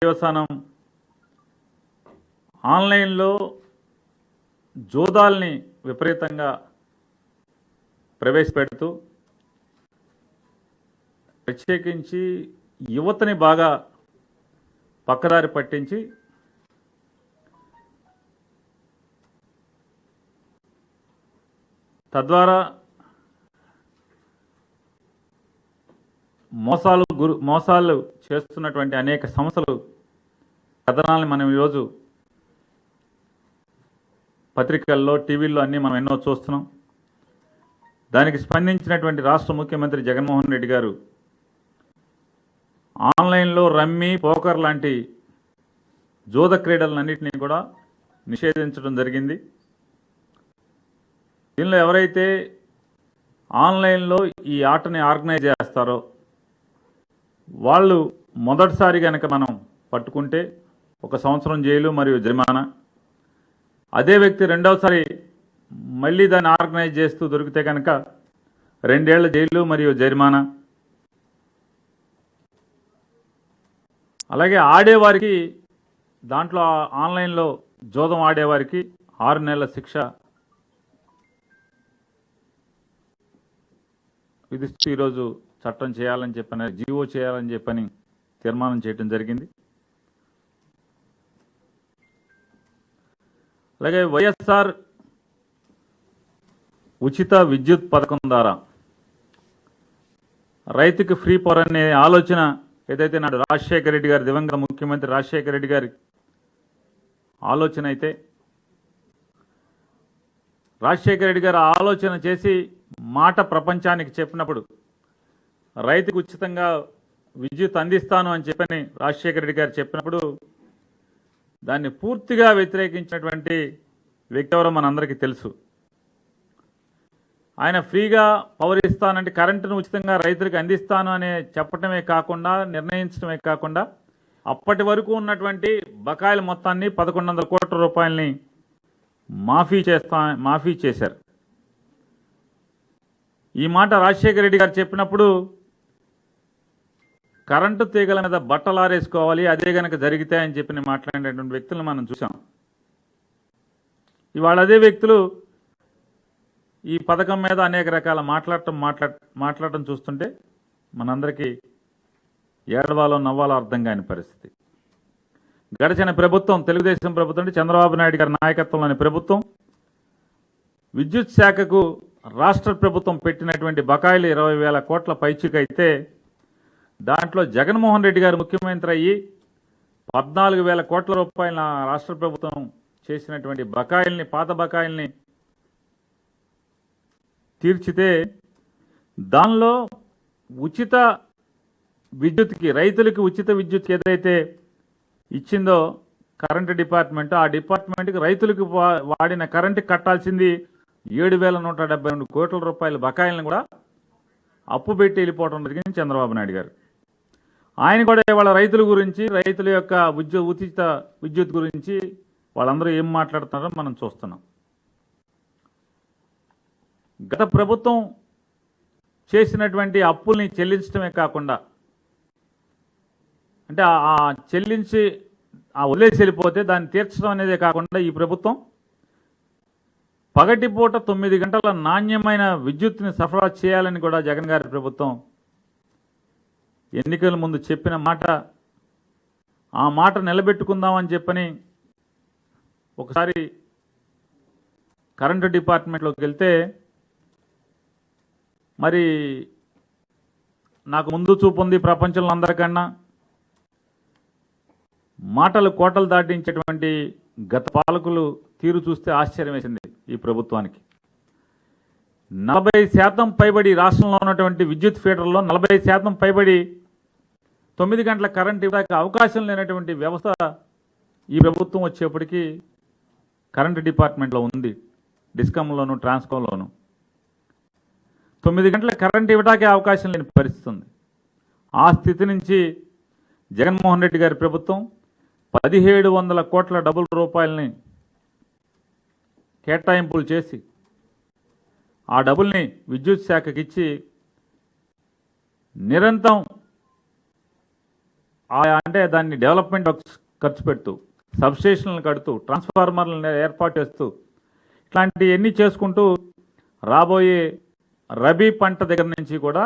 పర్యవసానం ఆన్లైన్లో జోదాల్ని విపరీతంగా ప్రవేశపెడుతూ ప్రత్యేకించి యువతని బాగా పక్కదారి పట్టించి తద్వారా మోసాలు చేస్తున్నటువంటి అనేక సంస్థలు కథనాలను మనం ఈరోజు పత్రికల్లో టీవీల్లో అన్నీ మనం ఎన్నో చూస్తున్నాం. దానికి స్పందించినటువంటి రాష్ట్ర ముఖ్యమంత్రి జగన్మోహన్ రెడ్డి గారు ఆన్లైన్లో రమ్మీ, పోకర్ లాంటి జూద క్రీడలన్నింటినీ కూడా నిషేధించడం జరిగింది. దీనిలో ఎవరైతే ఆన్లైన్లో ఈ ఆటని ఆర్గనైజ్ చేస్తారో వాళ్ళు మొదటిసారి కనుక మనం పట్టుకుంటే 1 సంవత్సరం జైలు మరియు జరిమానా, అదే వ్యక్తి రెండవసారి మళ్ళీ దాన్ని ఆర్గనైజ్ చేస్తూ దొరికితే కనుక 2 ఏళ్ల జైలు మరియు జరిమానా. అలాగే ఆడేవారికి, దాంట్లో ఆన్లైన్లో జోదం ఆడేవారికి 6 నెలల శిక్ష విధిస్తూ ఈరోజు చట్టం చేయాలని చెప్పని, జీవో చేయాలని చెప్పని తీర్మానం చేయడం జరిగింది. అలాగే వైఎస్ఆర్ ఉచిత విద్యుత్ పథకం ద్వారా రైతుకి ఫ్రీ పవర్ అనే ఆలోచన ఏదైతే నాడు రాజశేఖర రెడ్డి గారి, దివంగత ముఖ్యమంత్రి రాజశేఖర రెడ్డి గారి ఆలోచన అయితే, రాజశేఖర రెడ్డి గారు ఆలోచన చేసి మాట ప్రపంచానికి చెప్పినప్పుడు రైతుకు ఉచితంగా విద్యుత్ అందిస్తాను అని చెప్పని రాజశేఖర రెడ్డి గారు చెప్పినప్పుడు దాన్ని పూర్తిగా వ్యతిరేకించినటువంటి వ్యక్తి ఎవరో మనందరికీ తెలుసు. ఆయన ఫ్రీగా పవర్ ఇస్తానంటే, కరెంటును ఉచితంగా రైతులకు అందిస్తాను అనే చెప్పటమే కాకుండా, నిర్ణయించడమే కాకుండా అప్పటి వరకు ఉన్నటువంటి బకాయిల మొత్తాన్ని 1100 కోట్ల రూపాయలని మాఫీ చేశారు. ఈ మాట రాజశేఖర రెడ్డి గారు చెప్పినప్పుడు కరెంటు తీగల మీద బట్టలు ఆరేసుకోవాలి, అదే కనుక జరిగితే అని చెప్పి మాట్లాడేటువంటి వ్యక్తులను మనం చూసాం. ఇవాళ అదే వ్యక్తులు ఈ పథకం మీద అనేక రకాల మాట్లాడటం చూస్తుంటే మనందరికీ ఏడవాలో నవ్వాలో అర్థం కాని పరిస్థితి. గడిచిన ప్రభుత్వం, తెలుగుదేశం ప్రభుత్వం అంటే చంద్రబాబు నాయుడు గారి నాయకత్వంలోని ప్రభుత్వం, విద్యుత్ శాఖకు రాష్ట్ర ప్రభుత్వం పెట్టినటువంటి బకాయిలు 20,000 కోట్ల పైచికైతే దాంట్లో జగన్మోహన్ రెడ్డి గారు ముఖ్యమంత్రి అయ్యి 14,000 కోట్ల రూపాయల రాష్ట్ర ప్రభుత్వం చేసినటువంటి బకాయిల్ని, పాత బకాయిల్ని తీర్చితే దానిలో ఉచిత విద్యుత్కి, రైతులకి ఉచిత విద్యుత్కి ఏదైతే ఇచ్చిందో కరెంటు డిపార్ట్మెంట్, ఆ డిపార్ట్మెంట్కి రైతులకు వాడిన కరెంటుకి కట్టాల్సింది 7,172 కోట్ల రూపాయల బకాయిలను కూడా అప్పు పెట్టి వెళ్ళిపోవడం జరిగింది చంద్రబాబు నాయుడు గారు. ఆయన కూడా ఇవాళ రైతుల గురించి, రైతుల యొక్క ఉచిత విద్యుత్ గురించి వాళ్ళందరూ ఏం మాట్లాడుతున్నారో మనం చూస్తున్నాం. గత ప్రభుత్వం చేసినటువంటి అప్పుల్ని చెల్లించడమే కాకుండా, అంటే ఆ చెల్లించి వదిలేసి వెళ్ళిపోతే దాన్ని తీర్చడం అనేదే కాకుండా ఈ ప్రభుత్వం పగటిపూట 9 గంటల నాణ్యమైన విద్యుత్ని సరఫరా చేయాలని కూడా జగన్ గారి ప్రభుత్వం ఎన్నికల ముందు చెప్పిన మాట, ఆ మాట నిలబెట్టుకుందామని చెప్పని ఒకసారి కరెంటు డిపార్ట్మెంట్లోకి వెళ్తే మరి నాకు ముందు చూపు ఉంది ప్రపంచంలో అందరికన్నా, మాటలు కోటలు దాటించేటువంటి గత పాలకులు తీరు చూస్తే ఆశ్చర్యం వేసింది. ఈ ప్రభుత్వానికి 40% పైబడి రాష్ట్రంలో ఉన్నటువంటి విద్యుత్ ఫీడర్లో 40% పైబడి 9 గంటల కరెంట్ ఇవ్వడానికి అవకాశం లేనటువంటి వ్యవస్థ ఈ ప్రభుత్వం వచ్చేప్పటికీ కరెంటు డిపార్ట్మెంట్లో ఉంది. డిస్కంలోను, ట్రాన్స్కాంలోను 9 గంటల కరెంట్ ఇవ్వడానికి అవకాశం లేని పరిస్థితి ఉంది. ఆ స్థితి నుంచి జగన్మోహన్ రెడ్డి గారి ప్రభుత్వం 1,700 కోట్ల రూపాయలని కేటాయింపులు చేసి ఆ డబ్బుల్ని విద్యుత్ శాఖకి ఇచ్చి నిరంతరం అంటే దాన్ని డెవలప్మెంట్ ఖర్చు పెడుతూ, సబ్స్టేషన్లు కడుతూ, ట్రాన్స్ఫార్మర్లను ఏర్పాటు చేస్తూ, ఇట్లాంటివన్నీ చేసుకుంటూ రాబోయే రబీ పంట దగ్గర నుంచి కూడా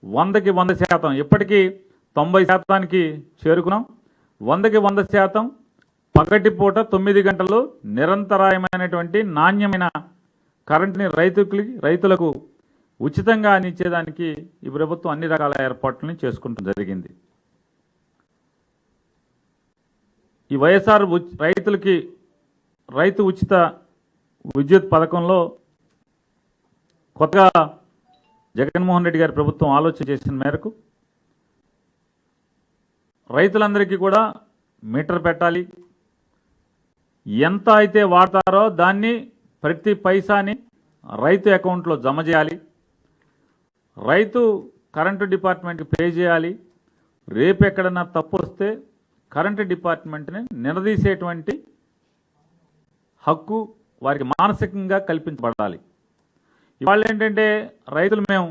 100కి 100% ఇప్పటికీ 90%కి చేరుకున్నాం. 100కి 100% పగటిపూట 9 గంటలు నిరంతరాయమైనటువంటి నాణ్యమైన కరెంటుని రైతులకు ఉచితంగా అందించేదానికి ఈ ప్రభుత్వం అన్ని రకాల ఏర్పాట్లను చేసుకుంటూ జరిగింది. ఈ వైఎస్ఆర్ రైతు ఉచిత విద్యుత్ పథకంలో కొత్తగా జగన్మోహన్ రెడ్డి గారి ప్రభుత్వం ఆలోచన చేసిన మేరకు రైతులందరికీ కూడా మీటర్ పెట్టాలి. ఎంత అయితే వాడతారో దాన్ని ప్రతి పైసాని రైతు అకౌంట్లో జమ చేయాలి. రైతు కరెంటు డిపార్ట్మెంట్కి పే చేయాలి. రేపు ఎక్కడన్నా తప్పు వస్తే కరెంటు డిపార్ట్మెంట్ని నిలదీసేటువంటి హక్కు వారికి మానసికంగా కల్పించబడాలి. ఇవాళ ఏంటంటే రైతులు మేము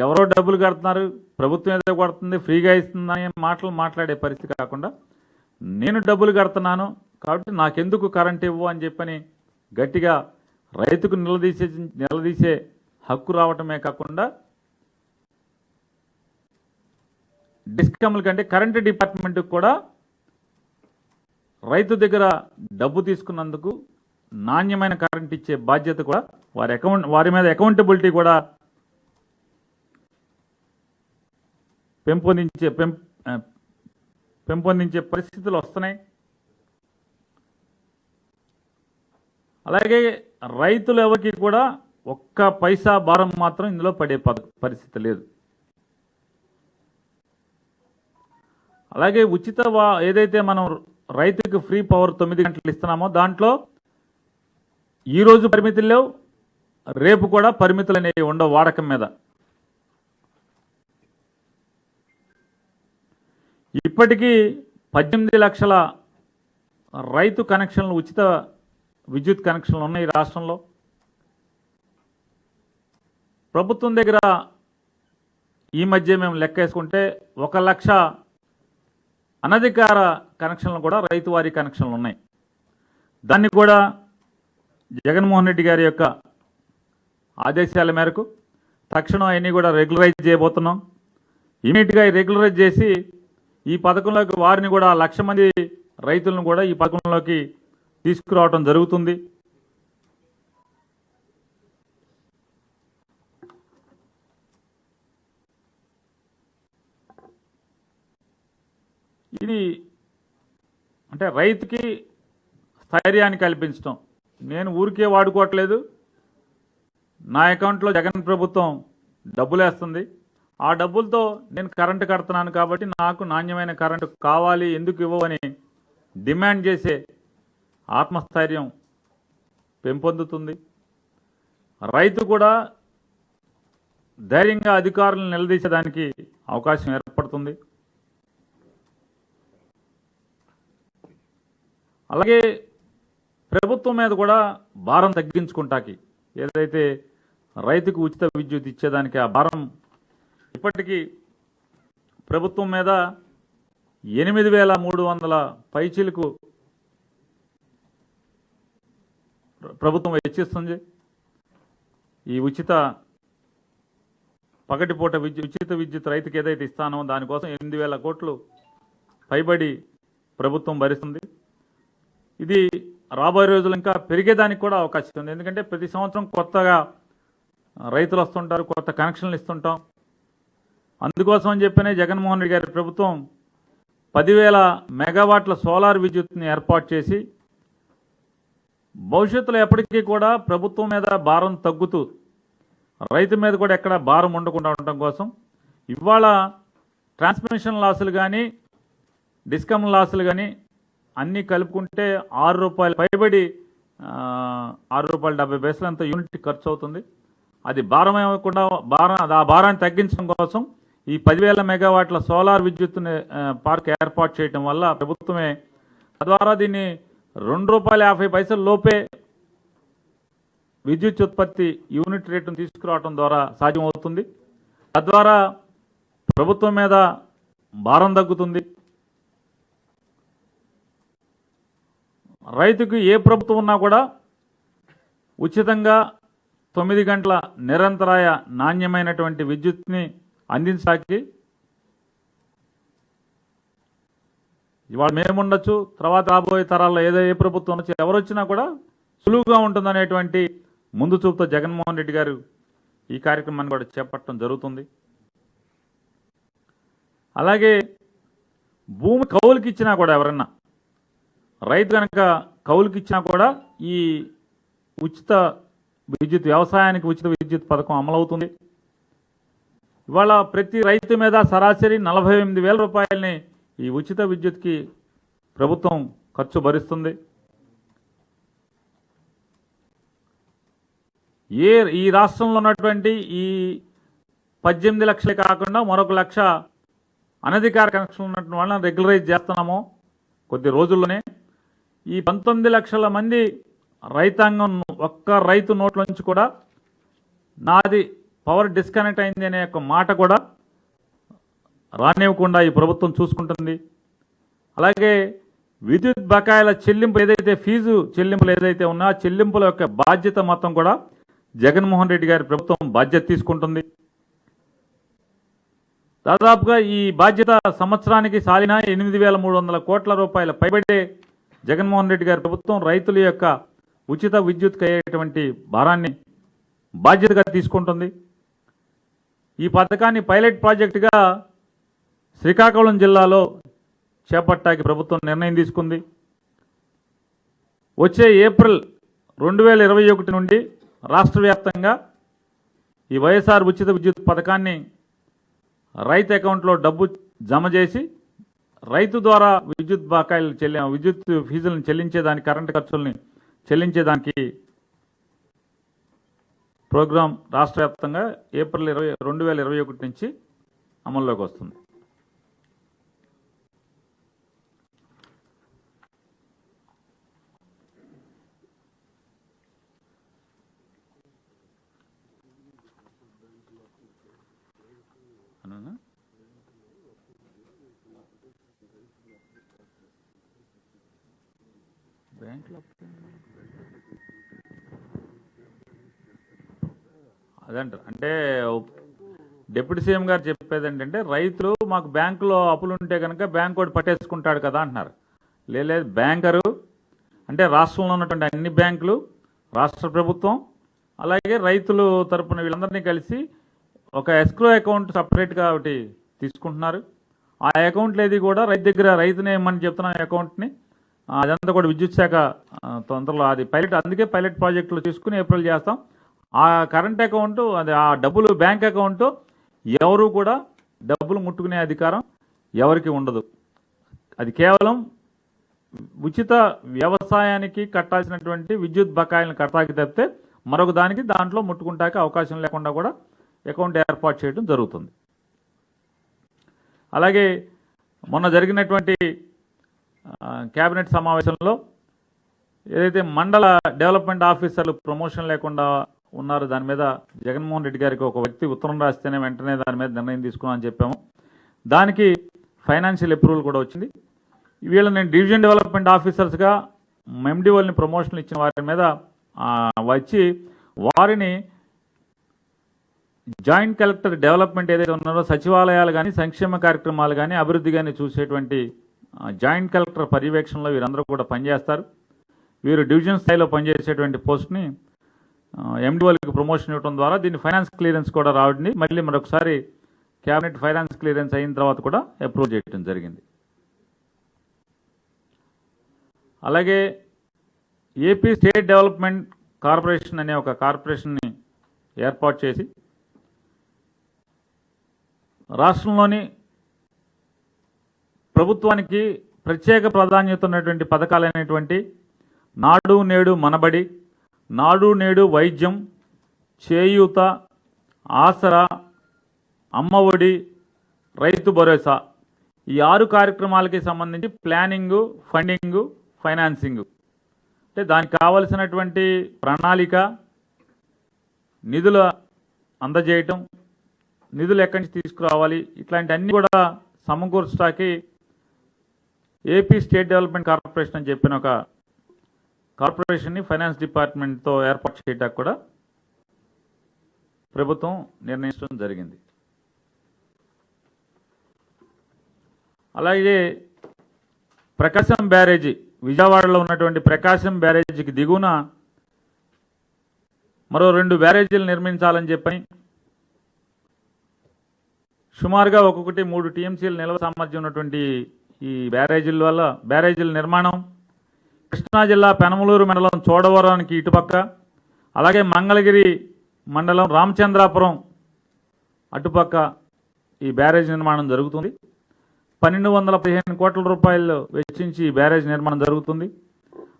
ఎవరో డబ్బులు కడుతున్నారు, ప్రభుత్వం ఏదో కొడుతుంది, ఫ్రీగా ఇస్తుందని మాట్లాడే పరిస్థితి కాకుండా నేను డబ్బులు కడుతున్నాను కాబట్టి నాకెందుకు కరెంట్ ఇవ్వు అని చెప్పని గట్టిగా రైతుకు నిలదీసే హక్కు రావటమే కాకుండా డిస్కమ్ల కంటే కరెంటు డిపార్ట్మెంట్కి కూడా రైతు దగ్గర డబ్బు తీసుకున్నందుకు నాణ్యమైన కరెంట్ ఇచ్చే బాధ్యత కూడా వారి మీద అకౌంటబిలిటీ కూడా పెంపొందించే పరిస్థితులు వస్తున్నాయి. అలాగే రైతులు ఎవరికి కూడా ఒక్క పైసా భారం మాత్రం ఇందులో పడే పరిస్థితి లేదు. అలాగే ఉచిత ఏదైతే మనం రైతుకి ఫ్రీ పవర్ 9 గంటలు ఇస్తున్నామో దాంట్లో ఈరోజు పరిమితులు లేవు, రేపు కూడా పరిమితులు అనేవి ఉండవు వాడకం మీద. ఇప్పటికీ 18 లక్షల రైతు కనెక్షన్లు, ఉచిత విద్యుత్ కనెక్షన్లు ఉన్నాయి రాష్ట్రంలో. ప్రభుత్వం దగ్గర ఈ మధ్య మేము లెక్కేసుకుంటే 1 లక్ష అనధికార కనెక్షన్లు కూడా రైతువారీ కనెక్షన్లు ఉన్నాయి. దాన్ని కూడా జగన్మోహన్ రెడ్డి గారి యొక్క ఆదేశాల మేరకు తక్షణం అవన్నీ కూడా రెగ్యులరైజ్ చేయబోతున్నాం. ఇమీడియట్గా రెగ్యులరైజ్ చేసి ఈ పథకంలోకి వారిని కూడా 1 లక్ష మంది రైతులను కూడా ఈ పథకంలోకి తీసుకురావడం జరుగుతుంది. ఇది అంటే రైతుకి స్థైర్యాన్ని కల్పించడం. నేను ఊరికే వాడుకోవట్లేదు, నా అకౌంట్లో జగన్ ప్రభుత్వం డబ్బులు వేస్తుంది, ఆ డబ్బులతో నేను కరెంటు కడుతున్నాను కాబట్టి నాకు నాణ్యమైన కరెంటు కావాలి, ఎందుకు ఇవ్వవని డిమాండ్ చేసే ఆత్మస్థైర్యం పెంపొందుతుంది. రైతు కూడా ధైర్యంగా అధికారులను నిలదీసేదానికి అవకాశం ఏర్పడుతుంది. అలాగే ప్రభుత్వం మీద కూడా భారం తగ్గించుకుంటాకి ఏదైతే రైతుకు ఉచిత విద్యుత్ ఇచ్చేదానికి ఆ భారం ఇప్పటికీ ప్రభుత్వం మీద 8,300 పైచీలకు ప్రభుత్వం వెచ్చిస్తుంది. ఈ పగటిపూట ఉచిత విద్యుత్ రైతుకి ఏదైతే ఇస్తానో దానికోసం 8,000 కోట్లు పైబడి ప్రభుత్వం భరిస్తుంది. ఇది రాబోయే రోజులు ఇంకా పెరిగేదానికి కూడా అవకాశం ఉంది. ఎందుకంటే ప్రతి సంవత్సరం కొత్తగా రైతులు వస్తుంటారు, కొత్త కనెక్షన్లు ఇస్తుంటాం. అందుకోసం అని చెప్పినే జగన్మోహన్ రెడ్డి గారి ప్రభుత్వం 10,000 మెగావాట్ల సోలార్ విద్యుత్ని ఏర్పాటు చేసి భవిష్యత్తులో ఎప్పటికీ కూడా ప్రభుత్వం మీద భారం తగ్గుతూ రైతు మీద కూడా ఎక్కడ భారం ఉండకుండా ఉండటం కోసం ఇవాళ ట్రాన్స్మిషన్ లాసులు కానీ డిస్కమ్ లాసులు కానీ అన్నీ కలుపుకుంటే ₹6 పైబడి ₹6.70 అంత యూనిట్ ఖర్చు అవుతుంది. అది భారం ఇవ్వకుండా ఆ భారాన్ని తగ్గించడం కోసం ఈ 10,000 మెగావాట్ల సోలార్ విద్యుత్ పార్క్ ఏర్పాటు చేయడం వల్ల ప్రభుత్వమే తద్వారా దీన్ని ₹2.50 లోపే విద్యుత్ ఉత్పత్తి యూనిట్ రేటును తీసుకురావడం ద్వారా సాధ్యమవుతుంది. తద్వారా ప్రభుత్వం మీద భారం తగ్గుతుంది. రైతుకు ఏ ప్రభుత్వం ఉన్నా కూడా ఉచితంగా 9 గంటల నిరంతరాయ నాణ్యమైనటువంటి విద్యుత్ని అందించడానికి ఇవాళ మేముండొచ్చు, తర్వాత రాబోయే తరాల్లో ఏ ప్రభుత్వం వచ్చి ఎవరు వచ్చినా కూడా సులువుగా ఉంటుందనేటువంటి ముందు చూపుతో జగన్మోహన్ రెడ్డి గారు ఈ కార్యక్రమాన్ని కూడా చేపట్టడం జరుగుతుంది. అలాగే భూమి కౌలుకి ఇచ్చినా కూడా ఎవరన్నా రైతు కనుక కౌలుకి ఇచ్చినా కూడా ఈ ఉచిత విద్యుత్ వ్యవసాయానికి ఉచిత విద్యుత్ పథకం అమలవుతుంది. ఇవాళ ప్రతి రైతు మీద సరాసరి 48,000 రూపాయలని ఈ ఉచిత విద్యుత్కి ప్రభుత్వం ఖర్చు భరిస్తుంది. ఈ రాష్ట్రంలో ఉన్నటువంటి ఈ 18 లక్షలే కాకుండా మరొక 1 లక్ష అనధికార కనెక్షన్లు ఉన్నటువంటి వాళ్ళని రెగ్యులరైజ్ చేస్తున్నాము కొద్ది రోజుల్లోనే. ఈ 19 లక్షల మంది రైతాంగం ఒక్క రైతు నోట్లోంచి కూడా నాది పవర్ డిస్కనెక్ట్ అయింది అనే ఒక మాట కూడా రానివ్వకుండా ఈ ప్రభుత్వం చూసుకుంటుంది. అలాగే విద్యుత్ బకాయిల చెల్లింపు ఏదైతే ఫీజు చెల్లింపులు ఏదైతే ఉన్నా చెల్లింపుల యొక్క బాధ్యత మొత్తం కూడా జగన్మోహన్ రెడ్డి గారి ప్రభుత్వం బాధ్యత తీసుకుంటుంది. దాదాపుగా ఈ బాధ్యత సంవత్సరానికి సాలిన 8,300 కోట్ల రూపాయల పైబడే జగన్మోహన్ రెడ్డి గారి ప్రభుత్వం రైతుల యొక్క ఉచిత విద్యుత్కి అయ్యేటువంటి భారాన్ని బాధ్యతగా తీసుకుంటుంది. ఈ పథకాన్ని పైలట్ ప్రాజెక్టుగా శ్రీకాకుళం జిల్లాలో చేపట్టానికి ప్రభుత్వం నిర్ణయం తీసుకుంది. వచ్చే ఏప్రిల్ 2021 నుండి రాష్ట్ర వ్యాప్తంగా ఈ వైఎస్ఆర్ ఉచిత విద్యుత్ పథకాన్ని రైతు అకౌంట్లో డబ్బు జమ చేసి రైతు ద్వారా విద్యుత్ బకాయిలు విద్యుత్ ఫీజులను చెల్లించేదానికి, కరెంటు ఖర్చుల్ని చెల్లించేదానికి ప్రోగ్రాం రాష్ట్ర వ్యాప్తంగా ఏప్రిల్ 2021 నుంచి అమల్లోకి వస్తుంది. బ్యాంకులో అదంటారు. అంటే డిప్యూటీ సీఎం గారు చెప్పేది ఏంటంటే రైతులు మాకు బ్యాంకులో అప్పులు ఉంటే కనుక బ్యాంకు వాడు పట్టేసుకుంటాడు కదా అంటున్నారు. లేదు, బ్యాంకరు అంటే రాష్ట్రంలో ఉన్నటువంటి అన్ని బ్యాంకులు, రాష్ట్ర ప్రభుత్వం, అలాగే రైతులు తరపున వీళ్ళందరినీ కలిసి ఒక ఎస్క్రో అకౌంట్ సపరేట్గా ఒకటి తీసుకుంటున్నారు. ఆ అకౌంట్లు ఏది కూడా రైతు దగ్గర రైతునే ఇమ్మని చెప్తున్న అకౌంట్ని అదంతా కూడా విద్యుత్ శాఖ తొందరలో అది పైలట్, అందుకే పైలట్ ప్రాజెక్టులు తీసుకుని ఏప్రిల్ చేస్తాం. ఆ కరెంట్ అకౌంట్ అది ఆ డబ్బులు బ్యాంక్ అకౌంట్ ఎవరు కూడా డబ్బులు ముట్టుకునే అధికారం ఎవరికి ఉండదు. అది కేవలం ఉచిత వ్యవసాయానికి కట్టాల్సినటువంటి విద్యుత్ బకాయిలను కట్టాకి తప్పితే మరొక దానికి దాంట్లో ముట్టుకుంటానికి అవకాశం లేకుండా కూడా అకౌంట్ ఏర్పాటు చేయడం జరుగుతుంది. అలాగే మొన్న జరిగినటువంటి కేబినెట్ సమావేశంలో ఏదైతే మండల డెవలప్మెంట్ ఆఫీసర్లు ప్రమోషన్ లేకుండా ఉన్నారు, దాని మీద జగన్మోహన్ రెడ్డి గారికి ఒక వ్యక్తి ఉత్తరం రాస్తేనే వెంటనే దాని మీద నిర్ణయం తీసుకున్నామని చెప్పాము. దానికి ఫైనాన్షియల్ అప్రూవల్ కూడా వచ్చింది. వీళ్ళని డివిజన్ డెవలప్మెంట్ ఆఫీసర్స్గా ఎండిఓల్ని ప్రమోషన్లు ఇచ్చిన వారి మీద వచ్చి వారిని జాయింట్ కలెక్టర్ డెవలప్మెంట్ ఏదైతే ఉన్నారో సచివాలయాలు కానీ సంక్షేమ కార్యక్రమాలు కానీ అభివృద్ధి కానీ చూసేటువంటి జాయింట్ కలెక్టర్ పర్యవేక్షణలో వీరందరూ కూడా పనిచేస్తారు. వీరు డివిజన్ స్థాయిలో పనిచేసేటువంటి పోస్ట్ని ఎండిఓలకి ప్రమోషన్ ఇవ్వడం ద్వారా దీన్ని ఫైనాన్స్ క్లియరెన్స్ కూడా రావడండి. మళ్ళీ మరొకసారి క్యాబినెట్ ఫైనాన్స్ క్లియరెన్స్ అయిన తర్వాత కూడా అప్రూవ్ చేయడం జరిగింది. అలాగే ఏపీ స్టేట్ డెవలప్మెంట్ కార్పొరేషన్ అనే ఒక కార్పొరేషన్ని ఏర్పాటు చేసి రాష్ట్రంలోని ప్రభుత్వానికి ప్రత్యేక ప్రాధాన్యత ఉన్నటువంటి పథకాలైనటువంటి నాడు నేడు మనబడి, నాడు నేడు వైద్యం, చేయూత, ఆసరా, అమ్మఒడి, రైతు భరోసా ఈ 6 కార్యక్రమాలకి సంబంధించి ప్లానింగు, ఫండింగు, ఫైనాన్సింగు అంటే దానికి కావలసినటువంటి ప్రణాళిక, నిధుల అందజేయటం, నిధులు ఎక్కడి నుంచి తీసుకురావాలి, ఇట్లాంటి అన్నీ కూడా సమకూర్చడానికి ఏపీ స్టేట్ డెవలప్మెంట్ కార్పొరేషన్ అని చెప్పిన ఒక కార్పొరేషన్ని ఫైనాన్స్ డిపార్ట్మెంట్తో ఏర్పాటు చేయడానికి కూడా ప్రభుత్వం నిర్ణయించడం జరిగింది. అలాగే ప్రకాశం బ్యారేజీ, విజయవాడలో ఉన్నటువంటి ప్రకాశం బ్యారేజీకి దిగువన మరో 2 బ్యారేజీలు నిర్మించాలని చెప్పని సుమారుగా ఒక్కొక్కటి 3 టీఎంసీల నిల్వ సామర్థ్యం ఉన్నటువంటి ఈ బ్యారేజీల వల్ల బ్యారేజీల నిర్మాణం కృష్ణా జిల్లా పెనమలూరు మండలం చోడవరానికి ఇటుపక్క, అలాగే మంగళగిరి మండలం రామచంద్రాపురం అటుపక్క ఈ బ్యారేజ్ నిర్మాణం జరుగుతుంది. 1215 కోట్ల రూపాయలు వెచ్చించి ఈ బ్యారేజ్ నిర్మాణం జరుగుతుంది.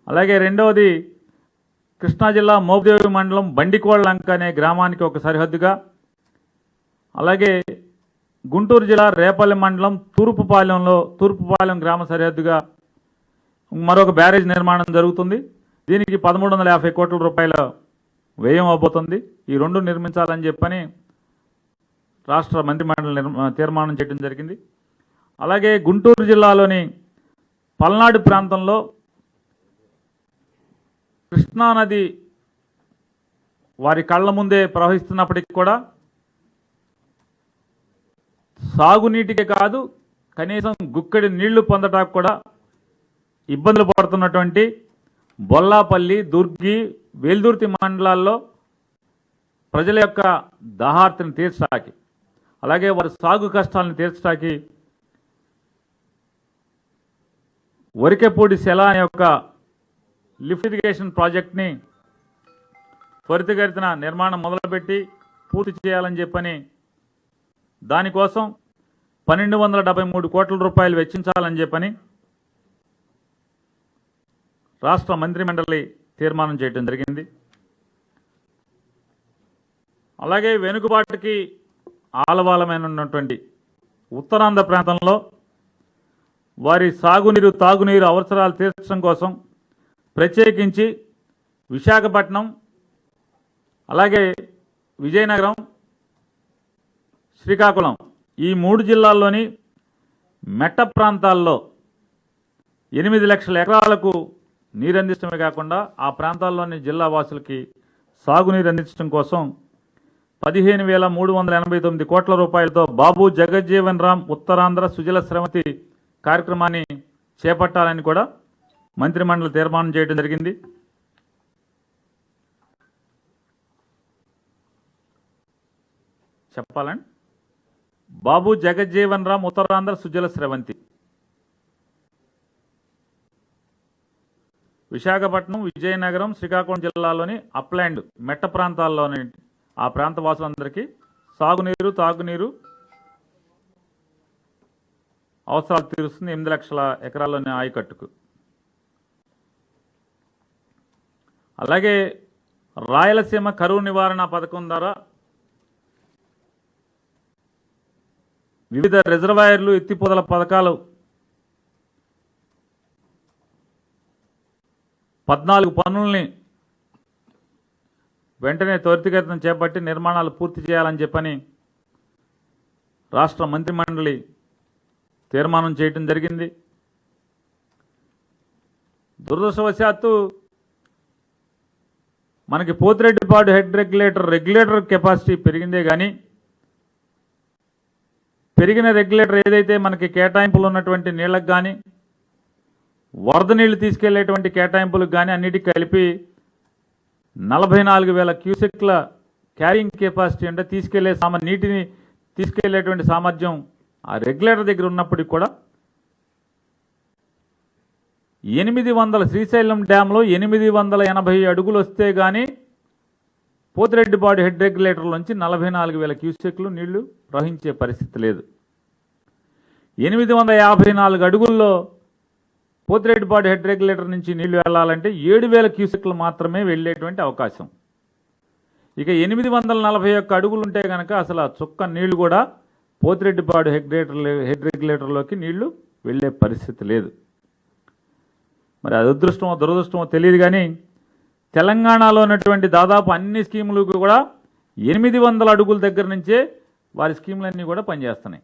అలాగే రెండవది కృష్ణా జిల్లా మోపిదేవి మండలం బండికోళ్ళంక అనే గ్రామానికి ఒక సరిహద్దుగా, అలాగే గుంటూరు జిల్లా రేపల్లి మండలం తూర్పుపాలెం గ్రామ సరిహద్దుగా మరొక బ్యారేజ్ నిర్మాణం జరుగుతుంది. దీనికి 1350 కోట్ల రూపాయల వ్యయం అవబోతుంది. ఈ 2 నిర్మించాలని చెప్పని రాష్ట్ర మంత్రిమండలి తీర్మానం చేయడం జరిగింది. అలాగే గుంటూరు జిల్లాలోని పల్నాడు ప్రాంతంలో కృష్ణానది వారి కళ్ళ ముందే ప్రవహిస్తున్నప్పటికీ కూడా సాగునీటికి కాదు, కనీసం గుక్కడి నీళ్లు పొందడానికి కూడా ఇబ్బందులు పడుతున్నటువంటి బొల్లాపల్లి, దుర్గి, వెల్దుర్తి మండలాల్లో ప్రజల యొక్క దాహార్తిని తీర్చడానికి, అలాగే వారి సాగు కష్టాలను తీర్చడానికి వరికెపూడి సెల అనే ఒక లిఫ్ట్ ఇరిగేషన్ ప్రాజెక్ట్ని త్వరితగతిన నిర్మాణం మొదలుపెట్టి పూర్తి చేయాలని చెప్పని దానికోసం 1273 కోట్ల రూపాయలు వెచ్చించాలని చెప్పని రాష్ట్ర మంత్రిమండలి తీర్మానం చేయడం జరిగింది. అలాగే వెనుకబాటుకి ఆలవాలమైన ఉన్నటువంటి ఉత్తరాంధ్ర ప్రాంతంలో వారి సాగునీరు, తాగునీరు అవసరాలు తీర్చడం కోసం ప్రత్యేకించి విశాఖపట్నం, అలాగే విజయనగరం, శ్రీకాకుళం ఈ 3 జిల్లాల్లోని మెట్ట ప్రాంతాల్లో 8 లక్షల ఎకరాలకు నీరు అందించడమే కాకుండా ఆ ప్రాంతాల్లోని జిల్లా వాసులకి సాగునీరు అందించడం కోసం 15,389 కోట్ల రూపాయలతో బాబు జగజ్జీవన్ రామ్ ఉత్తరాంధ్ర సుజల శ్రమతి కార్యక్రమాన్ని చేపట్టాలని కూడా మంత్రిమండలి తీర్మానం చేయడం జరిగింది. చెప్పాలండి, బాబు జగజ్జీవన్ రామ్ ఉత్తరాంధ్ర సుజల స్రవంతి విశాఖపట్నం, విజయనగరం, శ్రీకాకుళం జిల్లాలోని అప్లాండ్ మెట్ట ప్రాంతాల్లోని ఆ ప్రాంత వాసులందరికీ సాగునీరు, తాగునీరు అవసరాలు తీరుస్తుంది 8 లక్షల ఎకరాల్లోని ఆయకట్టుకు. అలాగే రాయలసీమ కరువు నివారణ పథకం ద్వారా వివిధ రిజర్వాయర్లు, ఎత్తిపోతల పథకాలు 14 పనుల్ని వెంటనే త్వరితగతిన చేపట్టి నిర్మాణాలు పూర్తి చేయాలని చెప్పని రాష్ట్ర మంత్రిమండలి తీర్మానం చేయడం జరిగింది. దురదృష్టవశాత్తు మనకి పోతిరెడ్డిపాడు హెడ్ రెగ్యులేటర్ కెపాసిటీ పెరిగిందే కానీ పెరిగిన రెగ్యులేటర్ ఏదైతే మనకి కేటాయింపులు ఉన్నటువంటి నీళ్ళకు కానీ వరద నీళ్లు తీసుకెళ్లేటువంటి కేటాయింపులకు కానీ అన్నిటికీ కలిపి 44,000 క్యూసెక్ల క్యారింగ్ కెపాసిటీ అంటే నీటిని తీసుకెళ్లేటువంటి సామర్థ్యం ఆ రెగ్యులేటర్ దగ్గర ఉన్నప్పటికీ కూడా 800 శ్రీశైలం డ్యాంలో 880 అడుగులు వస్తే కానీ పోతిరెడ్డిపాడు హెడ్ రెగ్యులేటర్ నుంచి 44,000 క్యూసెక్లు నీళ్లు ప్రవహించే పరిస్థితి లేదు. 854 అడుగుల్లో పోతిరెడ్డిపాడు హెడ్ రెగ్యులేటర్ నుంచి నీళ్లు వెళ్లాలంటే 7,000 క్యూసెక్లు మాత్రమే వెళ్లేటువంటి అవకాశం. ఇక 841 అడుగులు ఉంటే కనుక అసలు ఆ చుక్క నీళ్లు కూడా పోతిరెడ్డిపాడు హెడ్ రెగ్యులేటర్లోకి నీళ్లు వెళ్లే పరిస్థితి లేదు. మరి అది అదృష్టమో దురదృష్టమో తెలియదు కానీ తెలంగాణలో ఉన్నటువంటి దాదాపు అన్ని స్కీములకు కూడా 800 అడుగుల దగ్గర నుంచే వారి స్కీములన్నీ కూడా పనిచేస్తున్నాయి.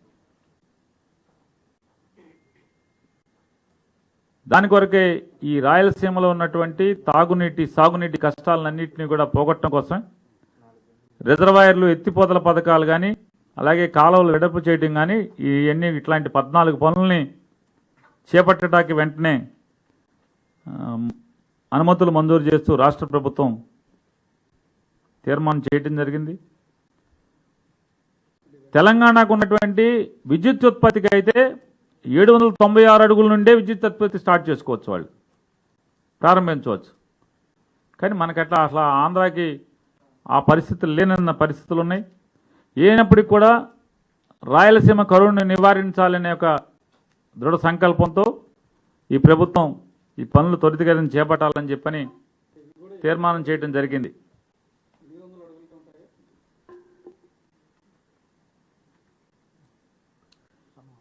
దాని కొరకే ఈ రాయలసీమలో ఉన్నటువంటి సాగునీటి కష్టాలన్నింటినీ కూడా పోగొట్టడం కోసం రిజర్వాయర్లు ఎత్తిపోతల పథకాలు కానీ అలాగే కాలువలు వెడల్పు చేయడం కానీ ఇట్లాంటి 14 పనుల్ని చేపట్టడానికి వెంటనే అనుమతులు మంజూరు చేస్తూ రాష్ట్ర ప్రభుత్వం తీర్మానం చేయడం జరిగింది. తెలంగాణకు ఉన్నటువంటి విద్యుత్ ఉత్పత్తికి అయితే 796 అడుగుల నుండే విద్యుత్ ఉత్పత్తి స్టార్ట్ చేసుకోవచ్చు, వాళ్ళు ప్రారంభించవచ్చు. కానీ మనకట్లా అసలు ఆంధ్రాకి ఆ పరిస్థితులు లేనన్న పరిస్థితులు ఉన్నాయి. అయినప్పటికీ కూడా రాయలసీమ కరువును నివారించాలనే ఒక దృఢ సంకల్పంతో ఈ ప్రభుత్వం ఈ పనులు త్వరితగతిన చేపట్టాలని చెప్పని తీర్మానం చేయడం జరిగింది.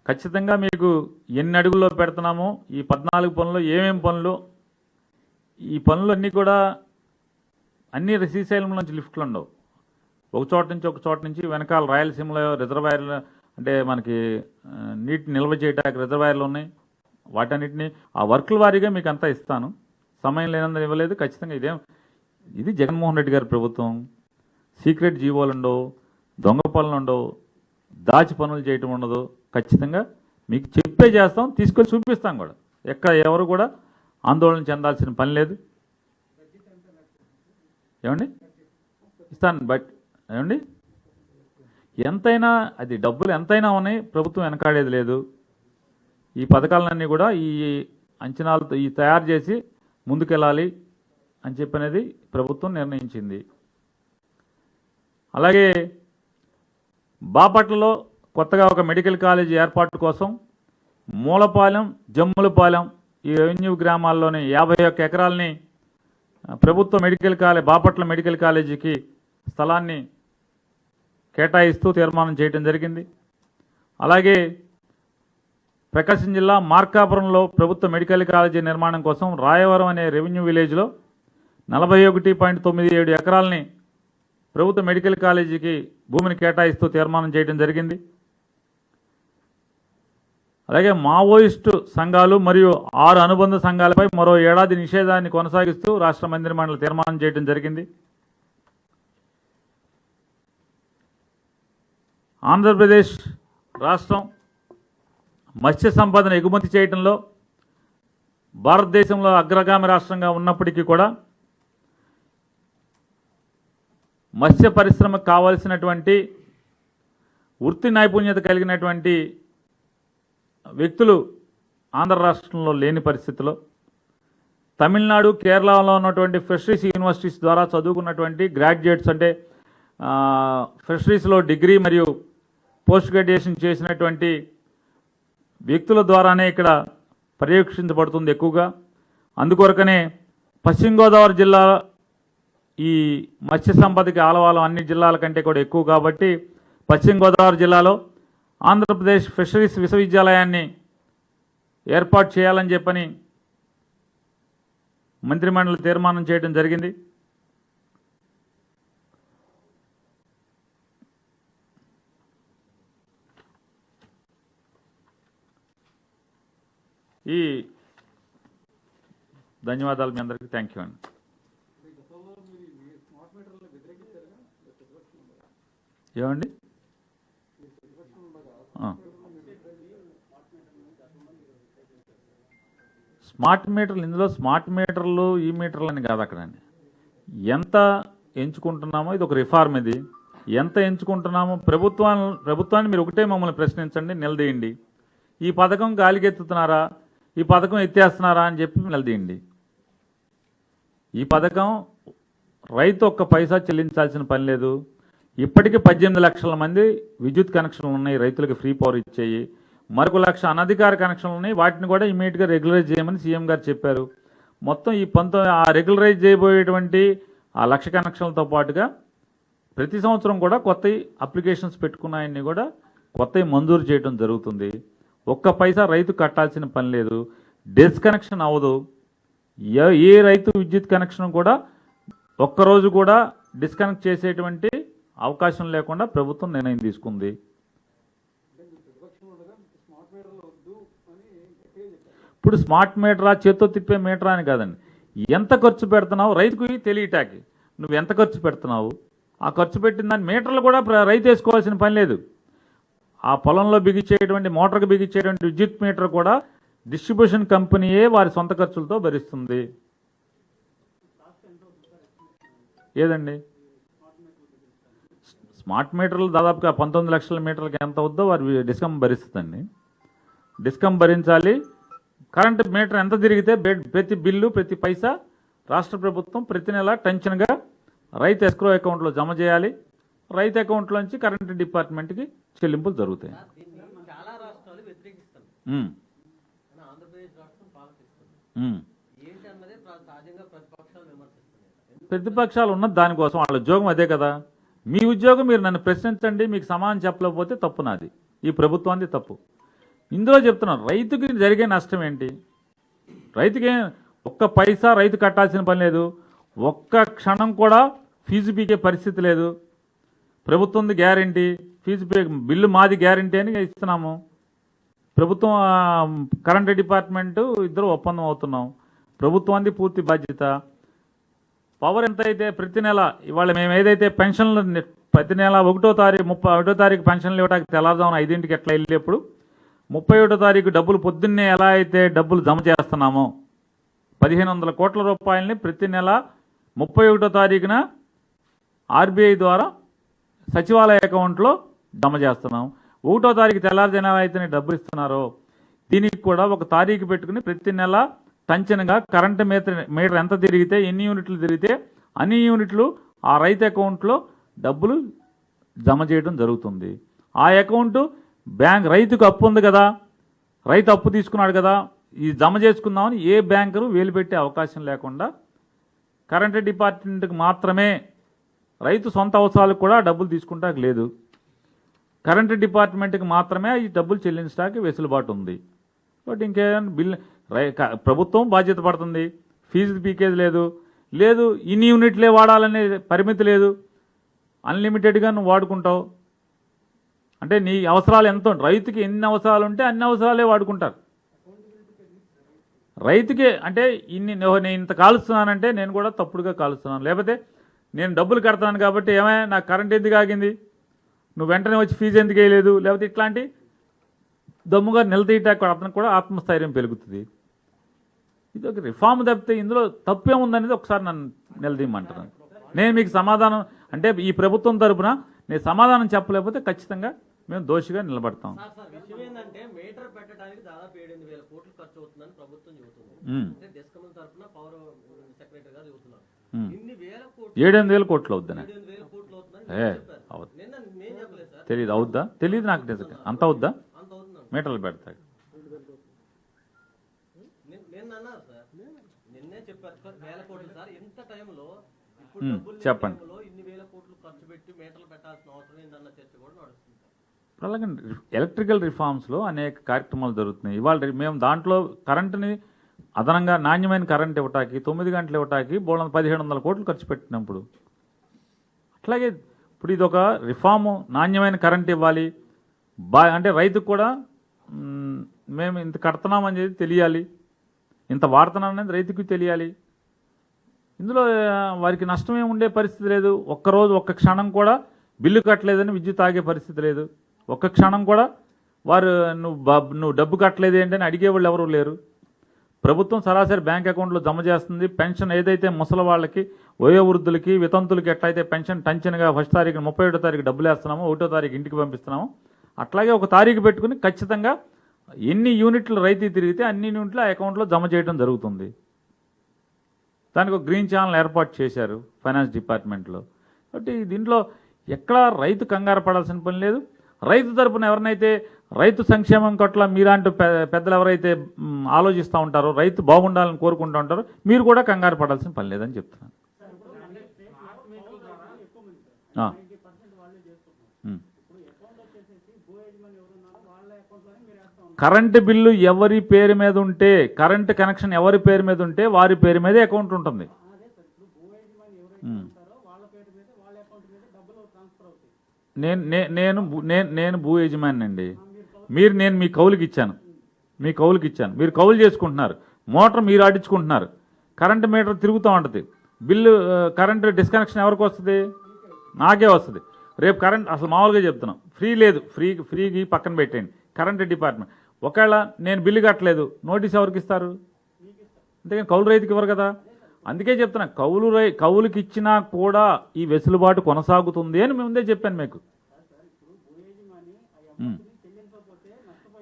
ఖచ్చితంగా మీకు ఎన్ని అడుగుల్లో పెడుతున్నామో ఈ 14 పనులు ఏమేం పనులు, ఈ పనులన్నీ కూడా అన్ని శ్రీశైలం నుంచి లిఫ్ట్లు ఉండవు. ఒక చోట నుంచి వెనకాల రాయలసీమలో రిజర్వాయర్లు అంటే మనకి నీటిని నిల్వ చేయడానికి రిజర్వాయర్లు ఉన్నాయి. వాటన్నిటిని ఆ వర్కుల వారీగా మీకు అంతా ఇస్తాను. సమయం లేనందున ఇవ్వలేదు. ఖచ్చితంగా ఇది జగన్మోహన్ రెడ్డి గారి ప్రభుత్వం. సీక్రెట్ జీవోలు ఉండవు, దొంగ పనులు ఉండవు, దాచి పనులు చేయటం ఉండదు. ఖచ్చితంగా మీకు చెప్పే చేస్తాం, తీసుకొని చూపిస్తాం కూడా. ఎవరు కూడా ఆందోళన చెందాల్సిన పని లేదు. ఏమండి ఇస్తాను, బట్ ఏమండి ఎంతైనా అది డబ్బులు ఎంతైనా ఉన్నాయి, ప్రభుత్వం వెనకాడేది లేదు. ఈ పథకాలన్నీ కూడా ఈ అంచనాలతో తయారు చేసి ముందుకెళ్ళాలి అని చెప్పనేది ప్రభుత్వం నిర్ణయించింది. అలాగే బాపట్లలో కొత్తగా ఒక మెడికల్ కాలేజీ ఏర్పాటు కోసం మూలపాలెం, జమ్ములపాలెం ఈ రెవెన్యూ గ్రామాల్లోని 51 ఎకరాలని ప్రభుత్వ బాపట్ల మెడికల్ కాలేజీకి స్థలాన్ని కేటాయిస్తూ తీర్మానం చేయడం జరిగింది. అలాగే ప్రకాశం జిల్లా మార్కాపురంలో ప్రభుత్వ మెడికల్ కాలేజీ నిర్మాణం కోసం రాయవరం అనే రెవెన్యూ విలేజ్లో 41.97 ఎకరాలని ప్రభుత్వ మెడికల్ కాలేజీకి భూమిని కేటాయిస్తూ తీర్మానం చేయడం జరిగింది. అలాగే మావోయిస్టు సంఘాలు మరియు 6 అనుబంధ సంఘాలపై మరో ఏడాది నిషేధాన్ని కొనసాగిస్తూ రాష్ట్ర మంత్రిమండలి తీర్మానం చేయడం జరిగింది. ఆంధ్రప్రదేశ్ రాష్ట్రం మత్స్య సంపదను ఎగుమతి చేయడంలో భారతదేశంలో అగ్రగామి రాష్ట్రంగా ఉన్నప్పటికీ కూడా మత్స్య పరిశ్రమకు కావాల్సినటువంటి వృత్తి నైపుణ్యత కలిగినటువంటి వ్యక్తులు ఆంధ్ర రాష్ట్రంలో లేని పరిస్థితిలో తమిళనాడు, కేరళలో ఉన్నటువంటి ఫిషరీస్ యూనివర్సిటీస్ ద్వారా చదువుకున్నటువంటి గ్రాడ్యుయేట్స్ అంటే ఫిషరీస్లో డిగ్రీ మరియు పోస్ట్ గ్రాడ్యుయేషన్ చేసినటువంటి వ్యక్తుల ద్వారానే ఇక్కడ పర్యవేక్షించబడుతుంది ఎక్కువగా. అందుకొరకనే పశ్చిమ గోదావరి జిల్లా ఈ మత్స్య సంపదకి ఆలవాలం అన్ని జిల్లాల కంటే కూడా ఎక్కువ కాబట్టి పశ్చిమ గోదావరి జిల్లాలో ఆంధ్రప్రదేశ్ ఫిషరీస్ విశ్వవిద్యాలయాన్ని ఏర్పాటు చేయాలని చెప్పని మంత్రిమండలి తీర్మానం చేయడం జరిగింది. ఈ ధన్యవాదాలు మీ అందరికీ. థ్యాంక్ యూ అండి. ఏమండి స్మార్ట్ మీటర్లు, ఇందులో స్మార్ట్ మీటర్లు ఈ మీటర్లు అని కాదు. అక్కడ ఎంత ఎంచుకుంటున్నామో ఇది ఒక రిఫార్మ్. ఇది ఎంత ఎంచుకుంటున్నామో ప్రభుత్వాన్ని మీరు ఒకటే మమ్మల్ని ప్రశ్నించండి, నిలదీయండి. ఈ పథకం గాలికెత్తుతున్నారా, ఈ పథకం ఎత్తేస్తున్నారా అని చెప్పి నిలదీయండి. ఈ పథకం రైతు ఒక్క పైసా చెల్లించాల్సిన పని లేదు. ఇప్పటికీ 18 లక్షల మంది విద్యుత్ కనెక్షన్లు ఉన్నాయి, రైతులకు ఫ్రీ పవర్ ఇచ్చేయి. మరొక 1 లక్ష అనధికార కనెక్షన్లు ఉన్నాయి, వాటిని కూడా ఇమీడియట్గా రెగ్యులరైజ్ చేయమని సీఎం గారు చెప్పారు. మొత్తం ఈ ఆ రెగ్యులరైజ్ చేయబోయేటువంటి ఆ 1 లక్ష కనెక్షన్లతో పాటుగా ప్రతి సంవత్సరం కూడా కొత్త అప్లికేషన్స్ పెట్టుకున్నాయన్ని కూడా కొత్తవి మంజూరు చేయడం జరుగుతుంది. ఒక్క పైసా రైతు కట్టాల్సిన పని లేదు. డిస్కనెక్షన్ అవ్వదు. ఏ రైతు విద్యుత్ కనెక్షన్ కూడా ఒక్కరోజు కూడా డిస్కనెక్ట్ చేసేటువంటి అవకాశం లేకుండా ప్రభుత్వం నిర్ణయం తీసుకుంది. ఇప్పుడు స్మార్ట్ మీటరా చేత్తో తిప్పే మీటరా అని కాదండి, ఎంత ఖర్చు పెడుతున్నావు రైతుకు తెలియటాకి, నువ్వు ఎంత ఖర్చు పెడుతున్నావు, ఆ ఖర్చు పెట్టిన దాన్ని మీటర్లు కూడా రైతు వేసుకోవాల్సిన పని లేదు. ఆ పొలంలో బిగించేటువంటి మోటార్కి బిగించేటువంటి విద్యుత్ మీటర్ కూడా డిస్ట్రిబ్యూషన్ కంపెనీయే వారి సొంత ఖర్చులతో భరిస్తుంది. ఏదండి స్మార్ట్ మీటర్లు దాదాపుగా 19 లక్షల మీటర్లకి ఎంత అవుద్దో వారి డిస్కం భరిస్తుందండి. డిస్కం భరించాలి. కరెంటు మీటర్ ఎంత తిరిగితే ప్రతి బిల్లు ప్రతి పైసా రాష్ట్ర ప్రభుత్వం ప్రతి నెల టెన్షన్గా రైతు ఎస్క్రో అకౌంట్లో జమ చేయాలి. రైతు అకౌంట్లోంచి కరెంటు డిపార్ట్మెంట్కి చెల్లింపులు జరుగుతాయి. ప్రతిపక్షాలు ఉన్నది దానికోసం, వాళ్ళ ఉద్యోగం అదే కదా. మీ ఉద్యోగం మీరు నన్ను ప్రశ్నించండి, మీకు సమాధానం చెప్పలేకపోతే తప్పు నాది, ఈ ప్రభుత్వానికి తప్పు. ఇందులో చెప్తున్నాను, రైతుకి జరిగే నష్టం ఏంటి? రైతుకి ఒక్క పైసా రైతు కట్టాల్సిన పని లేదు, ఒక్క క్షణం కూడా ఫీజు పీకే పరిస్థితి లేదు. ప్రభుత్వంది గ్యారంటీ, ఫీజు బిల్లు మాది గ్యారంటీ అని ఇస్తున్నాము. ప్రభుత్వం కరెంట్ డిపార్ట్మెంటు ఇద్దరు ఒప్పందం అవుతున్నాం. ప్రభుత్వానికి పూర్తి బాధ్యత. పవర్ ఎంత అయితే ప్రతి నెల ఇవాళ మేము ఏదైతే పెన్షన్లు ప్రతి నెల 1వ తారీఖు 31వ తారీఖు పెన్షన్లు ఇవ్వడానికి తెల్లారుజామున 5ంటికి ఎట్లా వెళ్ళేప్పుడు 31వ తారీఖు డబ్బులు పొద్దున్నే ఎలా అయితే డబ్బులు జమ చేస్తున్నామో 1500 కోట్ల రూపాయలని ప్రతి నెల 31వ తారీఖున ఆర్బీఐ ద్వారా సచివాలయ అకౌంట్లో జమ చేస్తున్నాం. 1వ తారీఖు తెల్లారుజామున అయితే డబ్బులు ఇస్తున్నారో దీనికి కూడా ఒక తారీఖు పెట్టుకుని ప్రతి నెల టంచనగా కరెంటు మీటర్ ఎంత తిరిగితే ఎన్ని యూనిట్లు తిరిగితే అన్ని యూనిట్లు ఆ రైతు అకౌంట్లో డబ్బులు జమ చేయడం జరుగుతుంది. ఆ అకౌంటు బ్యాంక్ రైతుకు అప్పు ఉంది కదా, రైతు అప్పు తీసుకున్నాడు కదా, ఈ జమ చేసుకుందామని ఏ బ్యాంకరు వేలు పెట్టే అవకాశం లేకుండా కరెంటు డిపార్ట్మెంట్కి మాత్రమే, రైతు సొంత అవసరాలకు కూడా డబ్బులు తీసుకుంటానికి లేదు. కరెంటు డిపార్ట్మెంట్కి మాత్రమే ఈ డబ్బులు చెల్లించడానికి వెసులుబాటు ఉంది. బట్ ఇంకేమైనా బిల్ ప్రభుత్వం బాధ్యత పడుతుంది. ఫీజు పీకేజ్ లేదు, ఇన్ని యూనిట్లే వాడాలనే పరిమితి లేదు, అన్లిమిటెడ్గా నువ్వు వాడుకుంటావు. అంటే నీ అవసరాలు ఎంత, రైతుకి ఎన్ని అవసరాలు ఉంటే అన్ని అవసరాలే వాడుకుంటారు. రైతుకే అంటే నేను ఇంత కాలుస్తున్నానంటే నేను కూడా తప్పుడుగా కాలుస్తున్నాను, లేకపోతే నేను డబ్బులు కడతాను కాబట్టి ఏమైనా నాకు కరెంట్ ఎందుకు ఆగింది, నువ్వు వెంటనే వచ్చి ఫీజు ఎందుకు వేయలేదు, లేకపోతే ఇట్లాంటి దమ్ముగా నిలదీయటానికి అతనికి కూడా ఆత్మస్థైర్యం పెరుగుతుంది. ఇది ఒక రిఫార్మ్ తప్పితే ఇందులో తప్పేముందనేది ఒకసారి నన్ను నిలదీయమంటున్నాను. నేను మీకు సమాధానం అంటే ఈ ప్రభుత్వం తరపున నేను సమాధానం చెప్పలేకపోతే ఖచ్చితంగా మేము దోషిగా నిలబడతాం. మీటర్ పెట్టడానికి దాదాపు 7,000 కోట్లు ఖర్చు అవుతుందని ప్రభుత్వం చెబుతుంది. అంటే డిస్కమ్ తరపున పవర్ సెక్రటరీ గారు చెబుతున్నారు. ఇన్ని వేల కోట్లు 7,000 కోట్లు అవుద్దని. 7,000 కోట్లు అవుతుందని నేను చెప్పలేదు సార్. తెలియదు, అవుద్దా? తెలియదు నాకు నిజంగా. అంత అవుద్దా? అంత అవుతుంది. మీటర్లు పెడతాడు నేను అన్నారు సార్, నిన్నే చెప్పారు సార్ 1000 కోట్లు సార్. ఇంత టైంలో ఇప్పుడు డబ్బులు చెప్పండి, ఇన్ని వేల కోట్లు ఖర్చు పెట్టి మీటర్లు పెట్టాల్సిన అవసరం ఏందన్న చర్చ కూడా నడుస్తుంది. అలాగే ఎలక్ట్రికల్ రిఫార్మ్స్లో అనేక కార్యక్రమాలు జరుగుతున్నాయి. ఇవాళ మేము దాంట్లో కరెంటుని అదనంగా నాణ్యమైన కరెంట్ ఇవ్వటానికి 9 గంటలు ఇవ్వటానికి 1,700 కోట్లు ఖర్చు పెట్టినప్పుడు, అట్లాగే ఇప్పుడు ఇది ఒక రిఫార్ము, నాణ్యమైన కరెంట్ ఇవ్వాలి. అంటే రైతుకు కూడా మేము ఇంత కడుతున్నామని చెప్పి తెలియాలి, ఇంత వాడుతున్నాం అనేది రైతుకు తెలియాలి. ఇందులో వారికి నష్టమే ఉండే పరిస్థితి లేదు. ఒక్కరోజు ఒక్క క్షణం కూడా బిల్లు కట్టలేదని విద్యుత్ ఆగే పరిస్థితి లేదు. ఒక్క క్షణం కూడా వారు నువ్వు డబ్బు కట్టలేదు ఏంటని అడిగేవాళ్ళు ఎవరు లేరు. ప్రభుత్వం సరాసరి బ్యాంక్ అకౌంట్లో జమ చేస్తుంది. పెన్షన్ ఏదైతే ముసలి వాళ్ళకి, వయోవృద్ధులకి, వితంతులకి ఎట్లయితే పెన్షన్ టంచన్గా 1వ తారీఖు 31వ తారీఖు డబ్బులు వేస్తున్నామో 1వ తారీఖు ఇంటికి పంపిస్తున్నామో అట్లాగే ఒక తారీఖు పెట్టుకుని ఖచ్చితంగా ఎన్ని యూనిట్లు రైతు తిరిగితే అన్ని యూనిట్లు ఆ అకౌంట్లో జమ చేయడం జరుగుతుంది. దానికి ఒక గ్రీన్ ఛానల్ ఏర్పాటు చేశారు ఫైనాన్స్ డిపార్ట్మెంట్లో. కాబట్టి దీంట్లో ఎక్కడా రైతు కంగారు పడాల్సిన పని లేదు. రైతు తరపున ఎవరినైతే రైతు సంక్షేమం పట్ల మీలాంటి పెద్దలు ఎవరైతే ఆలోచిస్తూ ఉంటారో, రైతు బాగుండాలని కోరుకుంటూ ఉంటారో మీరు కూడా కంగారు పడాల్సిన పని లేదని చెప్తున్నాను. కరెంటు బిల్లు ఎవరి పేరు మీద ఉంటే, కరెంటు కనెక్షన్ ఎవరి పేరు మీద ఉంటే వారి పేరు మీదే అకౌంట్ ఉంటుంది. నేను భూ యజమాని అండి. నేను మీ కౌలుకి ఇచ్చాను, మీ కౌలుకి ఇచ్చాను, మీరు కౌలు చేసుకుంటున్నారు, మోటార్ మీరు ఆడించుకుంటున్నారు, కరెంటు మీటర్ తిరుగుతూ ఉంటుంది, బిల్లు కరెంటు డిస్కనెక్షన్ ఎవరికి వస్తుంది? నాకే వస్తుంది. రేపు కరెంట్ అసలు మామూలుగా చెప్తున్నాం, ఫ్రీ లేదు, ఫ్రీకి పక్కన పెట్టేయండి, కరెంటు డిపార్ట్మెంట్ ఒకవేళ నేను బిల్లు కట్టలేదు, నోటీస్ ఎవరికి ఇస్తారు? అంతేగాని కౌలు రైతుకి ఇవ్వరు కదా. అందుకే చెప్తున్నా, కౌలుకి ఇచ్చినా కూడా ఈ వెసులుబాటు కొనసాగుతుంది అని ముందే చెప్పాను మీకు.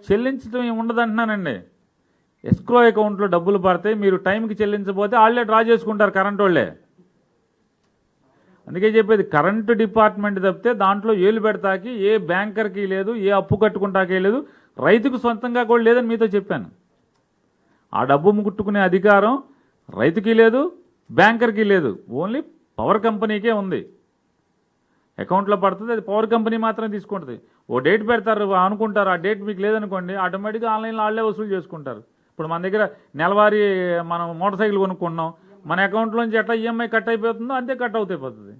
చెల్లించడం ఉండదంటున్నానండి. ఎస్క్రో అకౌంట్లో డబ్బులు పడితే మీరు టైంకి చెల్లించకపోతే వాళ్ళే డ్రా చేసుకుంటారు కరెంట్ వాళ్ళే. అందుకే చెప్పేది, కరెంటు డిపార్ట్మెంట్ తప్పితే దాంట్లో ఏలు పెడతాకి ఏ బ్యాంకర్కి లేదు, ఏ అప్పు కట్టుకుంటాకే లేదు, రైతుకు సొంతంగా కూడా లేదని మీతో చెప్పాను. ఆ డబ్బు ముట్టుకునే అధికారం రైతుకి లేదు, బ్యాంకర్కి లేదు, ఓన్లీ పవర్ కంపెనీకే ఉంది. అకౌంట్లో పడుతుంది, అది పవర్ కంపెనీ మాత్రమే తీసుకుంటుంది. ఓ డేట్ పెడతారు అనుకుంటారు, ఆ డేట్ మీకు లేదనుకోండి, ఆటోమేటిక్గా ఆన్లైన్లో వాళ్ళే వసూలు చేసుకుంటారు. ఇప్పుడు మన దగ్గర నెలవారీ మనం మోటార్ సైకిల్ కొనుక్కున్నాం, మన అకౌంట్లోంచి ఎట్లా ఈఎంఐ కట్ అయిపోతుందో అంతే కట్ అవుతాయిపోతుంది.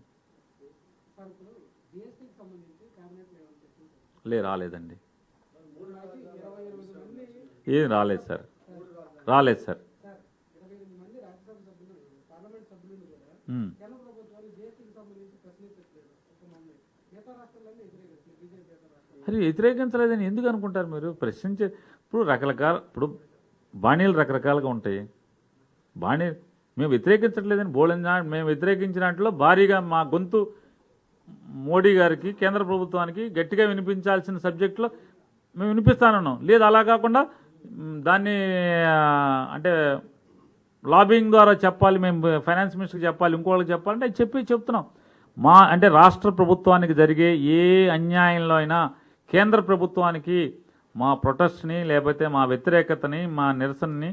రాలేదండి, ఏం రాలేదు సార్, రాలేదు సార్. అది వ్యతిరేకించలేదని ఎందుకు అనుకుంటారు మీరు? ప్రశ్నించే ఇప్పుడు బాణీలు రకరకాలుగా ఉంటాయి. మేము వ్యతిరేకించట్లేదని మేము వ్యతిరేకించినట్లో భారీగా మా గొంతు మోడీ గారికి, కేంద్ర ప్రభుత్వానికి గట్టిగా వినిపించాల్సిన సబ్జెక్టులో మేము వినిపిస్తానన్నాం. లేదు అలా కాకుండా దాన్ని అంటే లాబింగ్ ద్వారా చెప్పాలి, మేము ఫైనాన్స్ మినిస్టర్కి చెప్పాలి, ఇంకోళ్ళకి చెప్పాలంటే అది చెప్తున్నాం. అంటే రాష్ట్ర ప్రభుత్వానికి జరిగే ఏ అన్యాయంలో అయినా కేంద్ర ప్రభుత్వానికి మా ప్రొటెస్ట్ని, లేకపోతే మా వ్యతిరేకతని, మా నిరసనని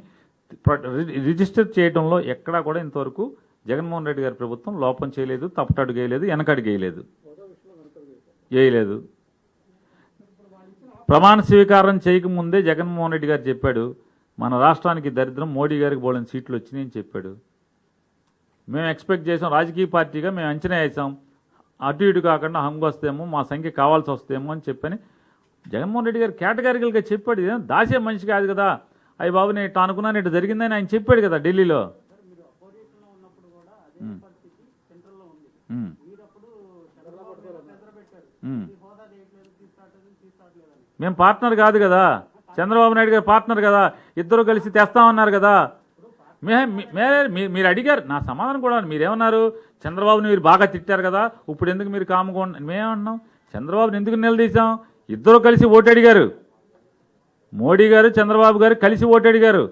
రిజిస్టర్ చేయడంలో ఎక్కడా కూడా ఇంతవరకు జగన్మోహన్ రెడ్డి గారి ప్రభుత్వం లోపం చేయలేదు, తప్పటడుగు వేయలేదు, వెనకడుగు వేయలేదు. ప్రమాణ స్వీకారం చేయకముందే జగన్మోహన్ రెడ్డి గారు చెప్పాడు, మన రాష్ట్రానికి దరిద్రం, మోడీ గారికి బోలని సీట్లు వచ్చినాయని చెప్పాడు. మేము ఎక్స్పెక్ట్ చేసాం, రాజకీయ పార్టీగా మేము అంచనా వేసాం, అటు ఇటు కాకుండా హంగు వస్తేమో, మా సంఖ్య కావాల్సి వస్తేమో అని చెప్పని జగన్మోహన్ రెడ్డి గారు కేటగారికల్గా చెప్పాడు. దాసే మనిషి కాదు కదా, అయ్యి బాబు నేను ఇట్లా అనుకున్నాను, ఇట్లా జరిగిందని ఆయన చెప్పాడు కదా ఢిల్లీలో. మేము పార్ట్నర్ కాదు కదా, చంద్రబాబు నాయుడు గారు పార్ట్నర్ కదా, ఇద్దరు కలిసి తెస్తామన్నారు కదా. మీరు అడిగారు, నా సమాధానం కూడా మీరేమన్నారు, చంద్రబాబుని మీరు బాగా తిట్టారు కదా, ఇప్పుడు ఎందుకు మీరు కాముకోండి? మేమన్నాం, చంద్రబాబుని ఎందుకు నిలదీశాం? ఇద్దరు కలిసి ఓటు అడిగారు, మోడీ గారు చంద్రబాబు గారు కలిసి ఓటు అడిగారు.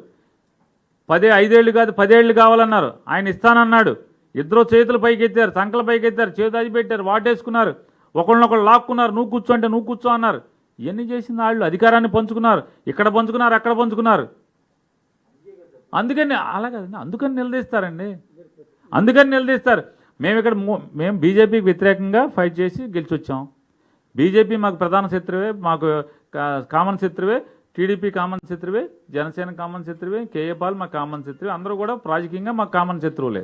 5 ఏళ్ళు కాదు 10 ఏళ్ళు కావాలన్నారు, ఆయన ఇస్తానన్నాడు. ఇద్దరు చేతులు పైకెత్తారు, సంకల పైకెత్తారు, చేతులు పెట్టారు, వాటేసుకున్నారు, ఒకళ్ళనొకళ్ళు లాక్కున్నారు, నువ్వు కూర్చో అంటే నువ్వు కూర్చో అన్నారు. ఇవన్నీ చేసిన వాళ్ళు అధికారాన్ని పంచుకున్నారు, ఇక్కడ పంచుకున్నారు, అక్కడ పంచుకున్నారు. అందుకని అలాగదండి, అందుకని నిలదీస్తారు. మేము బీజేపీకి వ్యతిరేకంగా ఫైట్ చేసి గెలిచి వచ్చాం. బీజేపీ మాకు ప్రధాన శత్రువే, మాకు కామన్ శత్రువే, టీడీపీ కామన్ శత్రువే, జనసేన కామన్ శత్రువే, కేఏ పాల్ మా కామన్ శత్రువే, అందరూ కూడా రాజకీయంగా మాకు కామన్ శత్రువులే.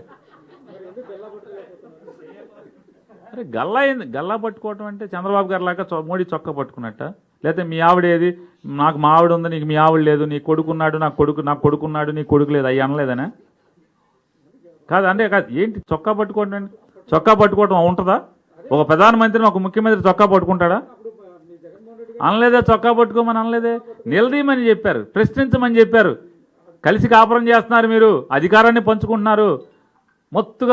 అరే గల్లా పట్టుకోవటం అంటే చంద్రబాబు గారు లాగా మోడీ చొక్కా పట్టుకున్నట్ట, లేకపోతే మీ ఆవిడ ఏది, నాకు మా ఆవిడ ఉంది, నీకు మీ ఆవిడ లేదు, నీ కొడుకున్నాడు, నాకు కొడుకున్నాడు, నీ కొడుకు లేదు, అయ్యి అనలేదనే కాదు. అంటే కాదు, ఏంటి చొక్కా పట్టుకోవటం? చొక్కా పట్టుకోవటం ఉంటుందా? ఒక ప్రధానమంత్రిని, ఒక ముఖ్యమంత్రి చొక్కా పట్టుకుంటాడా? అనలేదే, చొక్కా పట్టుకోమని అనలేదే, నిలదీయమని చెప్పారు, ప్రశ్నించమని చెప్పారు. కలిసి కాపురం చేస్తున్నారు, మీరు అధికారాన్ని పంచుకుంటున్నారు, మొత్తుగా